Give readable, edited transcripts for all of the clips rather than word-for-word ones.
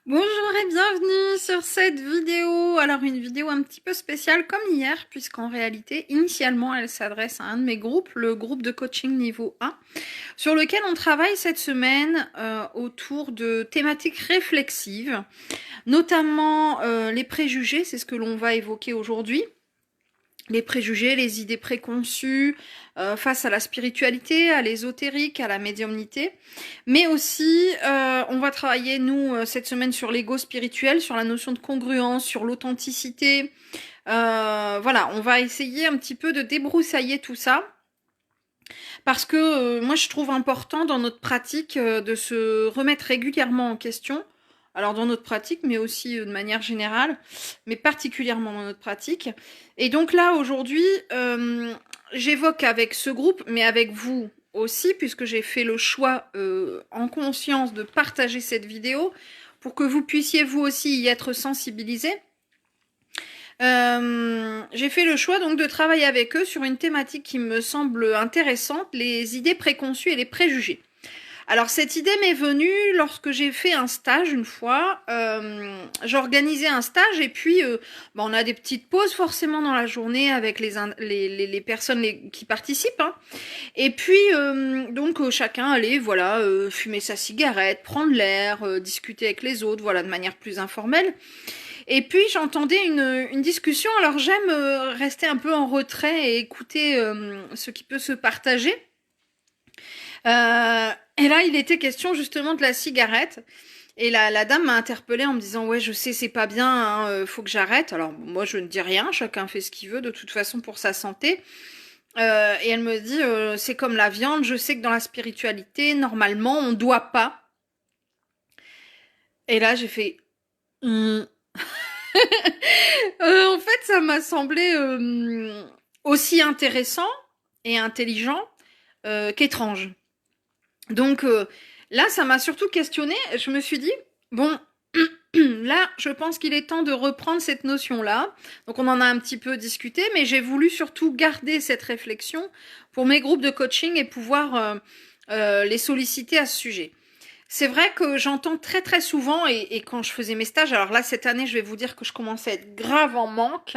Bonjour et bienvenue sur cette vidéo. Alors une vidéo un petit peu spéciale comme hier, puisqu'en réalité, initialement, elle s'adresse à un de mes groupes, le groupe de coaching niveau 1, sur lequel on travaille cette semaine autour de thématiques réflexives, notamment les préjugés, c'est ce que l'on va évoquer aujourd'hui. Les préjugés, les idées préconçues face à la spiritualité, à l'ésotérique, à la médiumnité. Mais aussi, on va travailler, nous, cette semaine sur l'ego spirituel, sur la notion de congruence, sur l'authenticité. Voilà, on va essayer un petit peu de débroussailler tout ça. Parce que moi, je trouve important dans notre pratique de se remettre régulièrement en question. Alors dans notre pratique, mais aussi de manière générale, mais particulièrement dans notre pratique. Et donc là, aujourd'hui, j'évoque avec ce groupe, mais avec vous aussi, puisque j'ai fait le choix en conscience de partager cette vidéo, pour que vous puissiez vous aussi y être sensibilisés. J'ai fait le choix donc de travailler avec eux sur une thématique qui me semble intéressante, les idées préconçues et les préjugés. Alors cette idée m'est venue lorsque j'ai fait un stage une fois. J'organisais un stage et puis on a des petites pauses forcément dans la journée avec les personnes qui participent. Hein. Et puis donc chacun allait fumer sa cigarette, prendre l'air, discuter avec les autres, voilà de manière plus informelle. Et puis j'entendais une discussion. Alors j'aime rester un peu en retrait et écouter ce qui peut se partager. Et là, il était question justement de la cigarette. Et la dame m'a interpellée en me disant ouais, je sais, c'est pas bien, hein, faut que j'arrête. Alors moi, je ne dis rien, chacun fait ce qu'il veut de toute façon pour sa santé. Et elle me dit c'est comme la viande, je sais que dans la spiritualité, normalement, on doit pas. Et là, j'ai fait en fait, ça m'a semblé aussi intéressant et intelligent qu'étrange. Donc là, ça m'a surtout questionnée. Je me suis dit, bon, là, je pense qu'il est temps de reprendre cette notion-là. Donc on en a un petit peu discuté, mais j'ai voulu surtout garder cette réflexion pour mes groupes de coaching et pouvoir les solliciter à ce sujet. C'est vrai que j'entends très très souvent, et quand je faisais mes stages, alors là cette année je vais vous dire que je commençais à être grave en manque,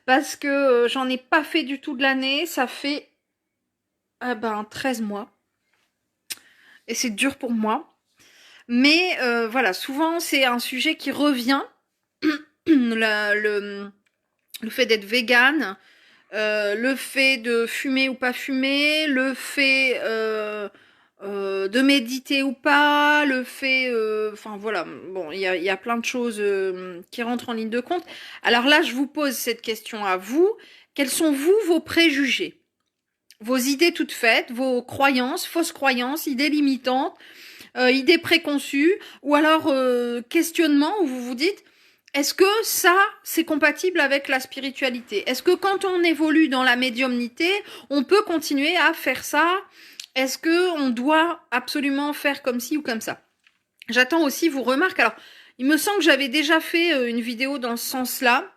parce que j'en ai pas fait du tout de l'année, ça fait 13 mois, et c'est dur pour moi. Mais voilà, souvent c'est un sujet qui revient, le fait d'être végane, le fait de fumer ou pas fumer, le fait de méditer ou pas, le fait... Enfin voilà, bon, il y a plein de choses qui rentrent en ligne de compte. Alors là, je vous pose cette question à vous. Quels sont, vous, vos préjugés? Vos idées toutes faites, vos croyances, fausses croyances, idées limitantes, idées préconçues, ou alors questionnement où vous vous dites est-ce que ça c'est compatible avec la spiritualité? Est-ce que quand on évolue dans la médiumnité, on peut continuer à faire ça? Est-ce que on doit absolument faire comme ci ou comme ça? J'attends aussi vos remarques. Alors, il me semble que j'avais déjà fait une vidéo dans ce sens-là,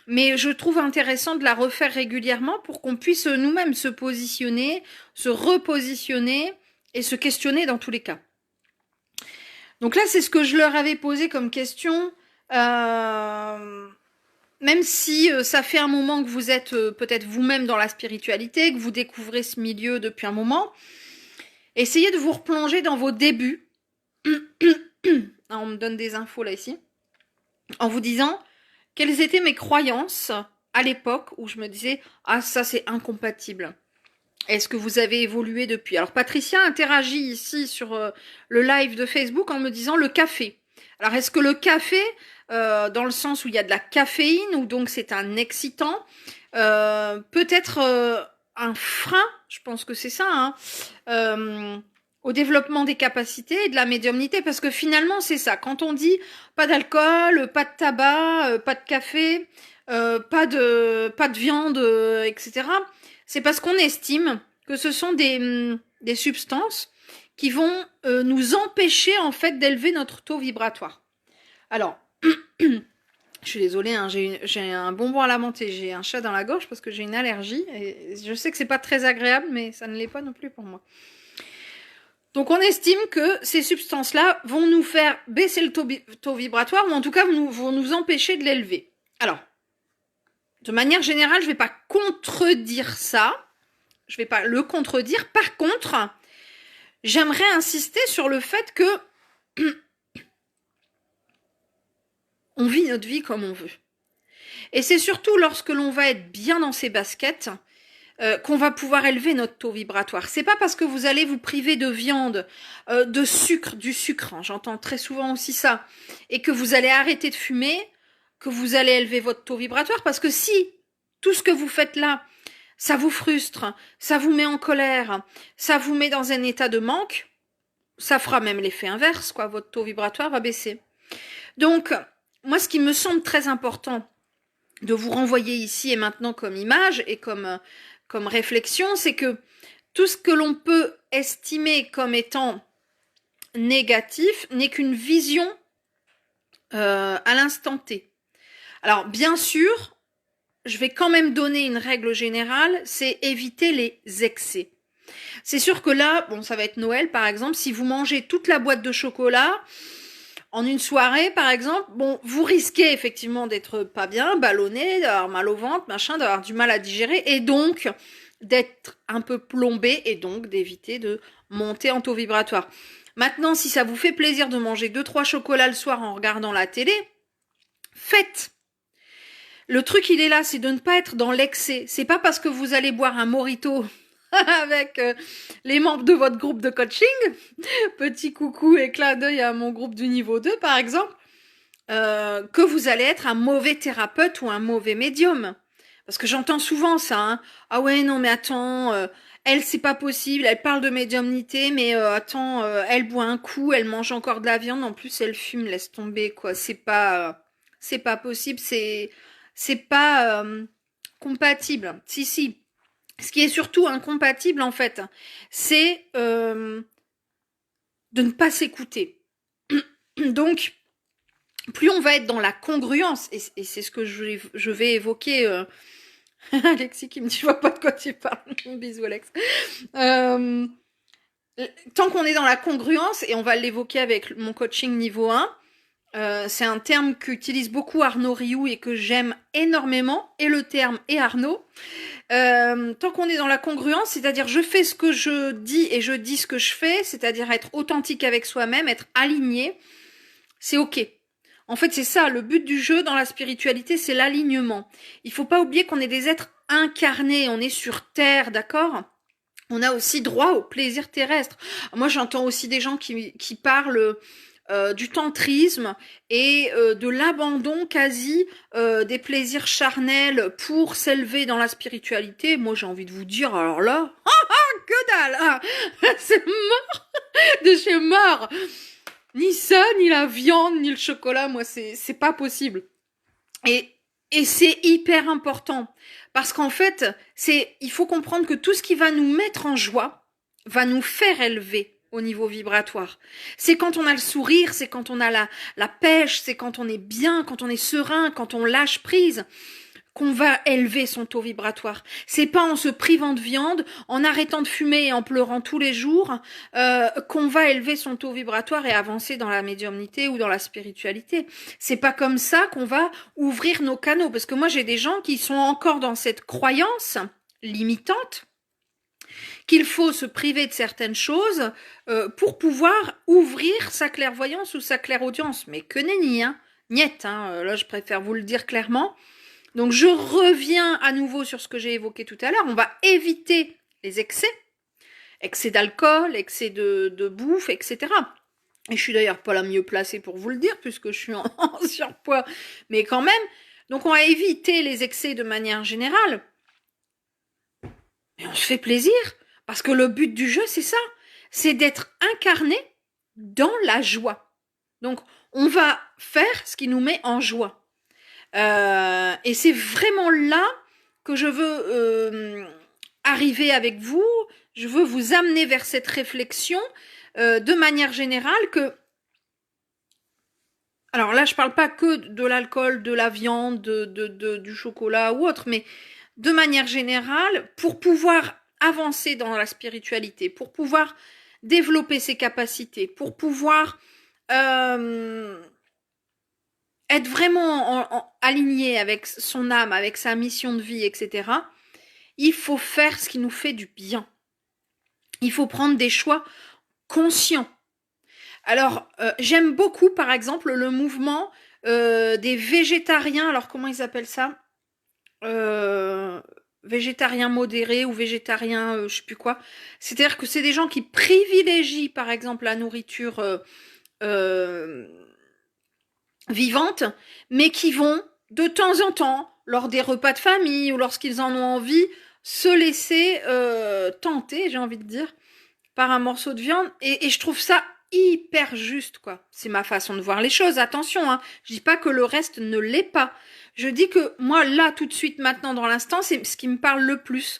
mais je trouve intéressant de la refaire régulièrement pour qu'on puisse nous-mêmes se positionner, se repositionner et se questionner dans tous les cas. Donc là, c'est ce que je leur avais posé comme question. Même si ça fait un moment que vous êtes peut-être vous-même dans la spiritualité, que vous découvrez ce milieu depuis un moment, essayez de vous replonger dans vos débuts. On me donne des infos là ici. En vous disant quelles étaient mes croyances à l'époque où je me disais ah ça c'est incompatible. Est-ce que vous avez évolué depuis? Alors Patricia interagit ici sur le live de Facebook en me disant le café. Alors est-ce que le café, dans le sens où il y a de la caféine, ou donc c'est un excitant, peut être un frein, je pense que c'est ça, hein, au développement des capacités et de la médiumnité, parce que finalement c'est ça. Quand on dit pas d'alcool, pas de tabac, pas de café, pas de viande, etc., c'est parce qu'on estime que ce sont des substances qui vont nous empêcher en fait d'élever notre taux vibratoire. Alors, je suis désolée, hein, j'ai un bonbon à la menthe et j'ai un chat dans la gorge parce que j'ai une allergie. Et je sais que c'est pas très agréable, mais ça ne l'est pas non plus pour moi. Donc on estime que ces substances-là vont nous faire baisser le taux vibratoire, ou en tout cas vont nous empêcher de l'élever. Alors, de manière générale, je ne vais pas contredire ça, je ne vais pas le contredire. Par contre, j'aimerais insister sur le fait que on vit notre vie comme on veut. Et c'est surtout lorsque l'on va être bien dans ses baskets qu'on va pouvoir élever notre taux vibratoire. C'est pas parce que vous allez vous priver de viande, de sucre, du sucre, hein, j'entends très souvent aussi ça, et que vous allez arrêter de fumer, que vous allez élever votre taux vibratoire, parce que si tout ce que vous faites là, ça vous frustre, ça vous met en colère, ça vous met dans un état de manque, ça fera même l'effet inverse, quoi, votre taux vibratoire va baisser. Donc, moi, ce qui me semble très important de vous renvoyer ici et maintenant comme image et comme réflexion, c'est que tout ce que l'on peut estimer comme étant négatif n'est qu'une vision à l'instant T. Alors, bien sûr, je vais quand même donner une règle générale, c'est éviter les excès. C'est sûr que là, bon, ça va être Noël par exemple, si vous mangez toute la boîte de chocolat en une soirée par exemple, bon, vous risquez effectivement d'être pas bien, ballonné, d'avoir mal au ventre, machin, d'avoir du mal à digérer et donc d'être un peu plombé et donc d'éviter de monter en taux vibratoire. Maintenant, si ça vous fait plaisir de manger 2-3 chocolats le soir en regardant la télé, faites. Le truc, il est là, c'est de ne pas être dans l'excès. C'est pas parce que vous allez boire un mojito avec les membres de votre groupe de coaching, petit coucou et clin d'œil à mon groupe du niveau 2 par exemple, que vous allez être un mauvais thérapeute ou un mauvais médium. Parce que j'entends souvent ça, hein. Ah ouais, non mais attends, elle c'est pas possible, elle parle de médiumnité, mais attends, elle boit un coup, elle mange encore de la viande, en plus elle fume, laisse tomber quoi, c'est pas possible, c'est pas compatible. Si. Ce qui est surtout incompatible, en fait, c'est de ne pas s'écouter. Donc, plus on va être dans la congruence, et c'est ce que je vais évoquer, Alexis qui me dit, je vois pas de quoi tu parles. Bisous, Alex. Tant qu'on est dans la congruence, et on va l'évoquer avec mon coaching niveau 1, c'est un terme qu'utilise beaucoup Arnaud Rioux et que j'aime énormément, et le terme est Arnaud. Tant qu'on est dans la congruence, c'est-à-dire je fais ce que je dis et je dis ce que je fais, c'est-à-dire être authentique avec soi-même, être aligné, c'est ok. En fait, c'est ça, le but du jeu dans la spiritualité, c'est l'alignement. Il faut pas oublier qu'on est des êtres incarnés, on est sur Terre, d'accord ? On a aussi droit au plaisir terrestre. Moi, j'entends aussi des gens qui parlent du tantrisme et de l'abandon quasi des plaisirs charnels pour s'élever dans la spiritualité. Moi, j'ai envie de vous dire, alors là, que dalle, hein. C'est mort de chez mort. Ni ça, ni la viande, ni le chocolat, moi, c'est pas possible. Et c'est hyper important parce qu'en fait, il faut comprendre que tout ce qui va nous mettre en joie va nous faire élever au niveau vibratoire. C'est quand on a le sourire, c'est quand on a la pêche, c'est quand on est bien, quand on est serein, quand on lâche prise, qu'on va élever son taux vibratoire. C'est pas en se privant de viande, en arrêtant de fumer et en pleurant tous les jours, qu'on va élever son taux vibratoire et avancer dans la médiumnité ou dans la spiritualité. C'est pas comme ça qu'on va ouvrir nos canaux. Parce que moi, j'ai des gens qui sont encore dans cette croyance limitante qu'il faut se priver de certaines choses pour pouvoir ouvrir sa clairvoyance ou sa clairaudience. Mais que nenni, hein. Niet, hein. Là, je préfère vous le dire clairement. Donc, je reviens à nouveau sur ce que j'ai évoqué tout à l'heure. On va éviter les excès. Excès d'alcool, excès de bouffe, etc. Et je suis d'ailleurs pas la mieux placée pour vous le dire, puisque je suis en surpoids. Mais quand même, donc on va éviter les excès de manière générale. Et on se fait plaisir. Parce que le but du jeu, c'est ça. C'est d'être incarné dans la joie. Donc, on va faire ce qui nous met en joie. Et c'est vraiment là que je veux arriver avec vous. Je veux vous amener vers cette réflexion de manière générale que... Alors là, je parle pas que de l'alcool, de la viande, du chocolat ou autre, mais de manière générale, pour pouvoir avancer dans la spiritualité, pour pouvoir développer ses capacités, pour pouvoir être vraiment aligné avec son âme, avec sa mission de vie, etc., il faut faire ce qui nous fait du bien. Il faut prendre des choix conscients. Alors, j'aime beaucoup, par exemple, le mouvement des végétariens. Alors, comment ils appellent ça végétariens modérés ou végétariens, je sais plus quoi. C'est-à-dire que c'est des gens qui privilégient, par exemple, la nourriture vivante, mais qui vont, de temps en temps, lors des repas de famille ou lorsqu'ils en ont envie, se laisser tenter, j'ai envie de dire, par un morceau de viande. Et je trouve ça hyper juste, quoi. C'est ma façon de voir les choses, attention, hein. Je dis pas que le reste ne l'est pas. Je dis que moi, là, tout de suite, maintenant, dans l'instant, c'est ce qui me parle le plus.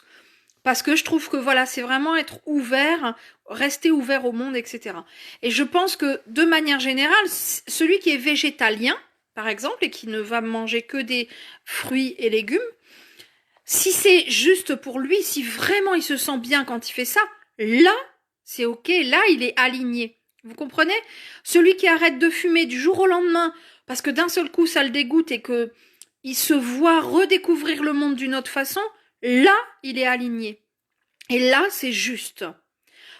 Parce que je trouve que voilà, c'est vraiment être ouvert, rester ouvert au monde, etc. Et je pense que de manière générale, celui qui est végétalien, par exemple, et qui ne va manger que des fruits et légumes, si c'est juste pour lui, si vraiment il se sent bien quand il fait ça, là, c'est ok, là, il est aligné. Vous comprenez? Celui qui arrête de fumer du jour au lendemain, parce que d'un seul coup, ça le dégoûte et que il se voit redécouvrir le monde d'une autre façon, là, il est aligné. Et là, c'est juste.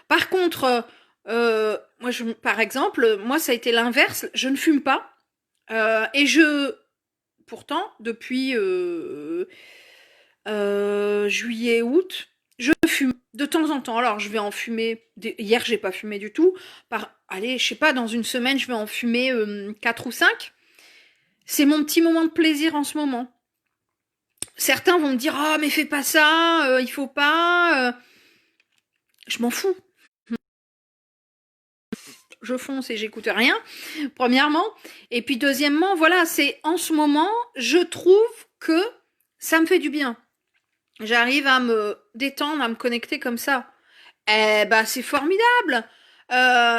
Par contre, moi, par exemple, moi, ça a été l'inverse. Je ne fume pas. Et pourtant, depuis juillet, août, je fume de temps en temps. Alors, je vais en fumer. Hier, j'ai pas fumé du tout. Allez, je sais pas, dans une semaine, je vais en fumer 4 ou 5. C'est mon petit moment de plaisir en ce moment. Certains vont me dire, ah, mais fais pas ça, il faut pas. Je m'en fous. Je fonce et j'écoute rien, premièrement. Et puis deuxièmement, voilà, c'est en ce moment, je trouve que ça me fait du bien. J'arrive à me détendre, à me connecter comme ça. Eh ben, c'est formidable.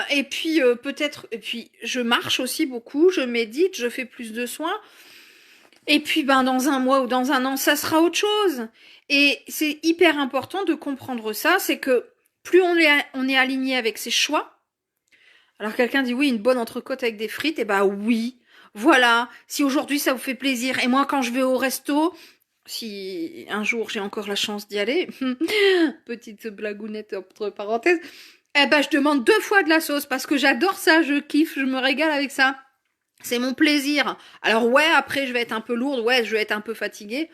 Et puis je marche aussi beaucoup, je médite, je fais plus de soins. Et puis dans un mois ou dans un an, ça sera autre chose. Et c'est hyper important de comprendre ça, c'est que plus on est aligné avec ses choix. Alors quelqu'un dit oui, une bonne entrecôte avec des frites, et bah oui, voilà, si aujourd'hui ça vous fait plaisir, et moi quand je vais au resto, si un jour j'ai encore la chance d'y aller, petite blagounette entre parenthèses, eh ben je demande 2 fois de la sauce, parce que j'adore ça, je kiffe, je me régale avec ça. C'est mon plaisir. Alors ouais, après je vais être un peu lourde, ouais, je vais être un peu fatiguée,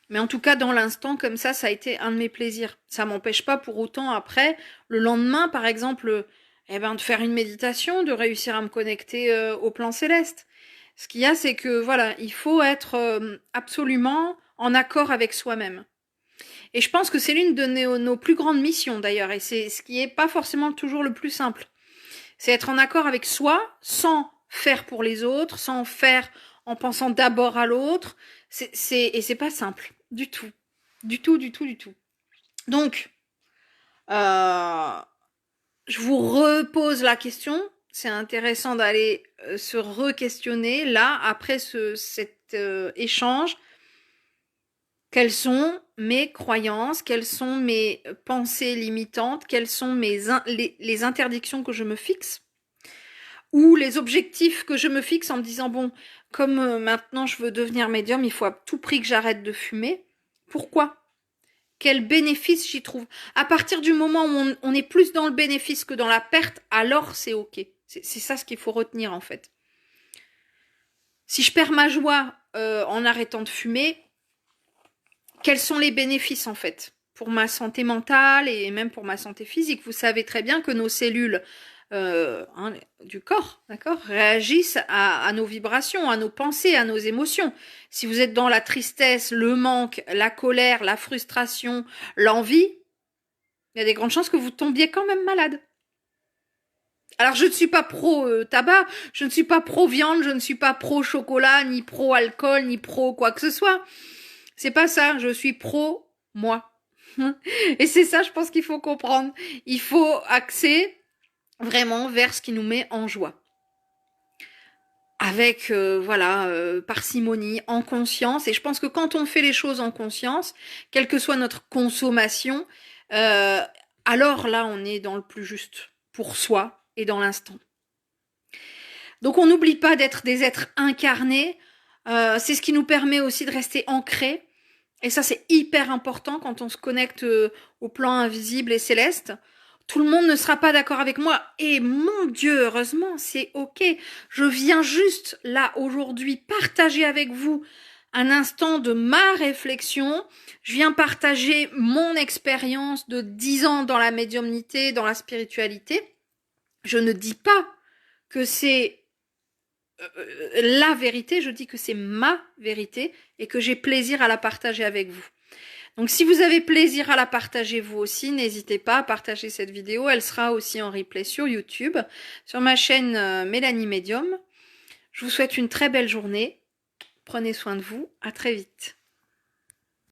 mais en tout cas dans l'instant comme ça a été un de mes plaisirs. Ça m'empêche pas pour autant après, le lendemain par exemple, de faire une méditation, de réussir à me connecter au plan céleste. Ce qu'il y a, c'est que voilà, il faut être absolument en accord avec soi-même. Et je pense que c'est l'une de nos plus grandes missions d'ailleurs, et c'est ce qui est pas forcément toujours le plus simple. C'est être en accord avec soi, sans faire pour les autres, sans faire en pensant d'abord à l'autre. Et c'est pas simple, du tout. Du tout, du tout, du tout. Donc, je vous repose la question. C'est intéressant d'aller se re-questionner là, après cet échange. Quelles sont mes croyances? Quelles sont mes pensées limitantes? Quelles sont les interdictions que je me fixe? Ou les objectifs que je me fixe en me disant, bon, comme maintenant je veux devenir médium, il faut à tout prix que j'arrête de fumer. Pourquoi? Quel bénéfice j'y trouve? À partir du moment où on est plus dans le bénéfice que dans la perte, alors c'est ok. C'est ça ce qu'il faut retenir en fait. Si je perds ma joie en arrêtant de fumer, quels sont les bénéfices en fait pour ma santé mentale et même pour ma santé physique? Vous savez très bien que nos cellules du corps, d'accord, réagissent à nos vibrations, à nos pensées, à nos émotions. Si vous êtes dans la tristesse, le manque, la colère, la frustration, l'envie, il y a des grandes chances que vous tombiez quand même malade. Alors je ne suis pas pro tabac, je ne suis pas pro viande, je ne suis pas pro chocolat, ni pro alcool, ni pro quoi que ce soit. C'est pas ça, je suis pro moi. Et c'est ça, je pense qu'il faut comprendre. Il faut axer vraiment vers ce qui nous met en joie. Avec, parcimonie, en conscience. Et je pense que quand on fait les choses en conscience, quelle que soit notre consommation, alors là, on est dans le plus juste. pour soi et dans l'instant. Donc on n'oublie pas d'être des êtres incarnés, c'est ce qui nous permet aussi de rester ancrés, et ça c'est hyper important quand on se connecte au plan invisible et céleste. Tout le monde ne sera pas d'accord avec moi, et mon Dieu, heureusement, c'est ok. Je viens juste là aujourd'hui partager avec vous un instant de ma réflexion. Je viens partager mon expérience de 10 ans dans la médiumnité, dans la spiritualité. Je ne dis pas que c'est la vérité, je dis que c'est ma vérité et que j'ai plaisir à la partager avec vous. Donc si vous avez plaisir à la partager vous aussi, n'hésitez pas à partager cette vidéo. Elle sera aussi en replay sur YouTube, sur ma chaîne Mélanie Médium. Je vous souhaite une très belle journée. Prenez soin de vous. À très vite.